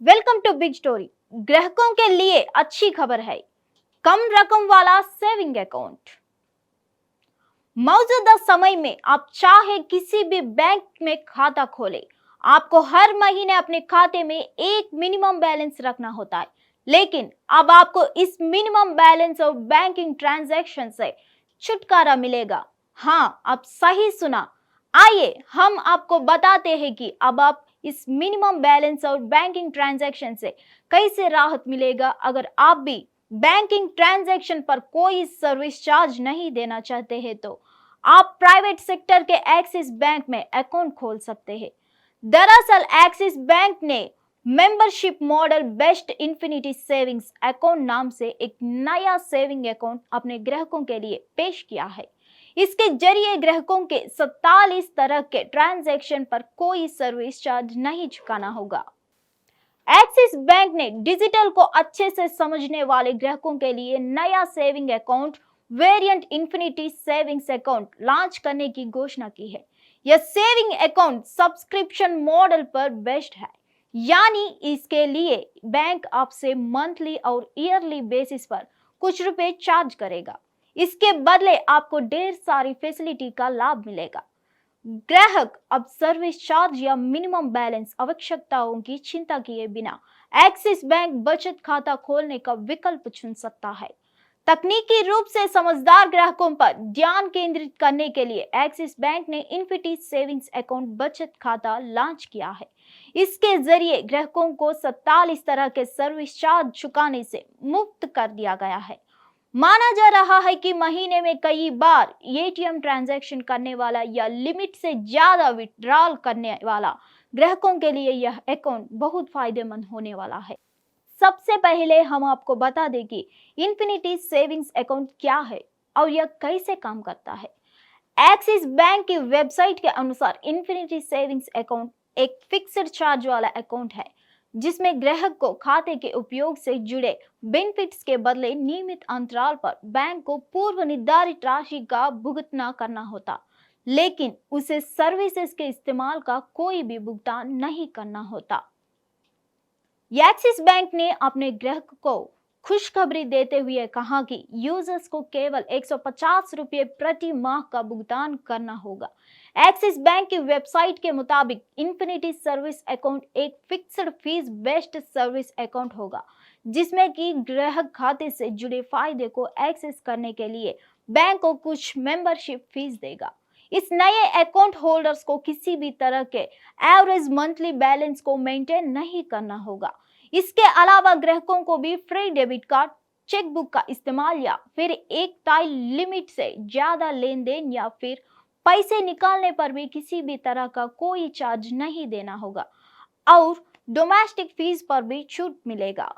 Welcome to big story. ग्राहकों के लिए अच्छी खबर है, कम रकम वाला सेविंग अकाउंट। मौजूदा समय में आप चाहे किसी भी बैंक में खाता खोलें, आपको हर महीने अपने खाते में एक मिनिमम बैलेंस रखना होता है। लेकिन अब आपको इस मिनिमम बैलेंस और बैंकिंग ट्रांजैक्शन से छुटकारा मिलेगा। हाँ, आप सही सुना। आइए हम आपको बताते हैं कि अब आप इस मिनिमम बैलेंस और बैंकिंग ट्रांजैक्शन से कैसे राहत मिलेगा। अगर आप भी बैंकिंग ट्रांजैक्शन पर कोई सर्विस चार्ज नहीं देना चाहते हैं तो आप प्राइवेट सेक्टर के एक्सिस बैंक में अकाउंट खोल सकते हैं। दरअसल एक्सिस बैंक ने membership model best infinity savings account नाम से एक नया सेविंग अकाउंट अपने ग्राहकों के लिए पेश किया है। इसके जरिए ग्राहकों के 47 तरह के ट्रांजैक्शन पर कोई सर्विस चार्ज नहीं चुकाना होगा। एक्सिस बैंक ने डिजिटल को अच्छे से समझने वाले ग्राहकों के लिए नया saving account variant infinity savings account launch करने की घोषणा की है। यह सेविंग अकाउंट सब्सक्रिप्शन मॉडल पर बेस्ड है, यानी इसके लिए बैंक आपसे मंथली और ईयरली बेसिस पर कुछ रुपए चार्ज करेगा। इसके बदले आपको ढेर सारी फैसिलिटी का लाभ मिलेगा। ग्राहक अब सर्विस चार्ज या मिनिमम बैलेंस आवश्यकताओं की चिंता किए बिना एक्सिस बैंक बचत खाता खोलने का विकल्प चुन सकता है। तकनीकी रूप से समझदार ग्राहकों पर ध्यान केंद्रित करने के लिए एक्सिस बैंक ने इन्फिनिटी सेविंग्स अकाउंट बचत खाता लॉन्च किया है। इसके जरिए ग्राहकों को 47 तरह के सर्विस चार्ज चुकाने से मुक्त कर दिया गया है। माना जा रहा है कि महीने में कई बार एटीएम ट्रांजैक्शन करने वाला या लिमिट से ज्यादा विड्रॉल करने वाला ग्राहकों के लिए यह अकाउंट बहुत फायदेमंद होने वाला है। सबसे पहले हम आपको बता दें कि इन्फिनिटी सेविंग्स अकाउंट क्या है और यह कैसे काम करता है। एक्सिस बैंक की वेबसाइट के अनुसार इन्फिनिटी सेविंग्स अकाउंट एक फिक्स्ड चार्ज वाला अकाउंट है, जिसमें ग्राहक को खाते के उपयोग से जुड़े बेनिफिट्स के बदले नियमित अंतराल पर बैंक को पूर्व निर्धारित राशि का भुगतान करना होता, लेकिन उसे सर्विसेज के इस्तेमाल का कोई भी भुगतान नहीं करना होता। एक्सिस बैंक ने अपने ग्राहक को खुशखबरी देते हुए कहा कि यूजर्स को केवल 150 रुपये प्रति माह का भुगतान करना होगा। एक्सिस बैंक की वेबसाइट के मुताबिक इन्फिनिटी सर्विस अकाउंट एक fixed fees based service account होगा, जिसमें कि ग्राहक खाते से जुड़े फायदे को एक्सेस करने के लिए बैंक को कुछ मेंबरशिप फीस देगा। इस नए अकाउंट होल्डर्स को किसी भी तरह के एवरेज मंथली बैलेंस को मेंटेन नहीं करना होगा। इसके अलावा ग्राहकों को भी फ्री डेबिट कार्ड, चेकबुक का इस्तेमाल या फिर एक तय लिमिट से ज्यादा लेन देन या फिर पैसे निकालने पर भी किसी भी तरह का कोई चार्ज नहीं देना होगा और डोमेस्टिक फीस पर भी छूट मिलेगा।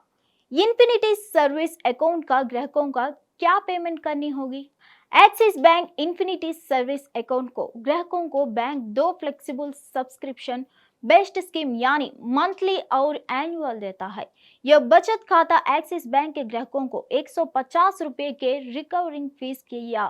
इन्फिनिटी सर्विस अकाउंट का ग्राहकों का क्या पेमेंट करनी होगी? Axis bank infinity service account को ग्राहकों को बैंक दो फ्लेक्सिबल सब्सक्रिप्शन बेस्ट स्कीम यानी मंथली और एनुअल देता है। यह बचत खाता एक्सिस बैंक के ग्राहकों को 150 रुपए के रिकवरिंग फीस के या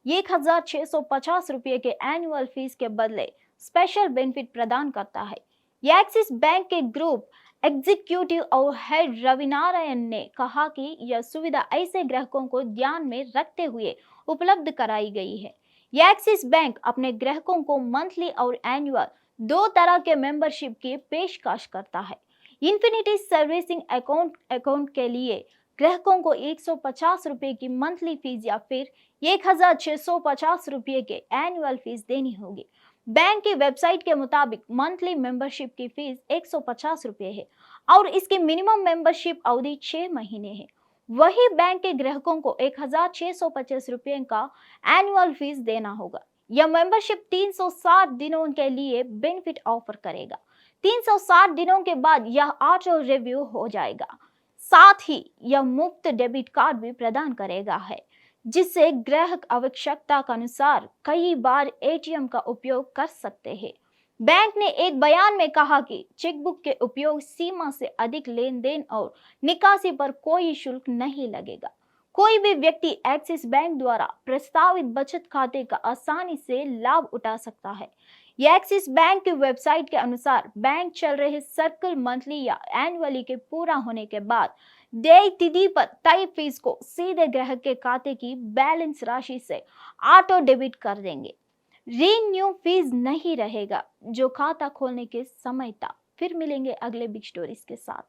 1650 रुपए के एनुअल फीस के बदले स्पेशल बेनिफिट प्रदान करता है। यह एक्सिस बैंक के ग्रुप एग्जीक्यूटिव और हेड रविनारायण ने कहा कि यह सुविधा ऐसे ग्राहकों को ध्यान में रखते हुए उपलब्ध कराई गई है। यह एक्सिस बैंक अपने ग्राहकों को मंथली और एनुअल दो तरह के मेंबरशिप की पेशकश करता है। इन्फिनिटी सर्विसिंग अकाउंट के लिए ग्राहकों को 150 रुपए की मंथली फीस या फिर 1650 रुपए के एनुअल फीस देनी होगी। बैंक की वेबसाइट के मुताबिक मंथली मेंबरशिप की फीस 150 रुपए है और इसकी मिनिमम मेंबरशिप अवधि 6 महीने है। वही बैंक के ग्राहकों को 1650 रुपए का एनुअल फीस देना होगा। यह मेंबरशिप 360 दिनों के लिए बेनिफिट ऑफर करेगा। 360 दिनों के बाद यह ऑटो रिव्यू हो जाएगा। साथ ही यह मुफ्त डेबिट कार्ड भी प्रदान करेगा है, जिससे ग्राहक आवश्यकता के अनुसार कई बार एटीएम का उपयोग कर सकते हैं। बैंक ने एक बयान में कहा कि चेकबुक के उपयोग सीमा से अधिक लेन देन और निकासी पर कोई शुल्क नहीं लगेगा। कोई भी व्यक्ति एक्सिस बैंक द्वारा प्रस्तावित बचत खाते का आसानी से लाभ उठा सकता है। ये एक्सिस बैंक की वेबसाइट के अनुसार बैंक चल रहे सर्कल मंथली या एनुअली के पूरा होने के बाद देय तिथि पर तय फीस को सीधे ग्राहक के खाते की बैलेंस राशि से ऑटो डेबिट कर देंगे। रीन्यू फीस नहीं रहेगा जो खाता खोलने के समय था। फिर मिलेंगे अगले बिग स्टोरीज के साथ।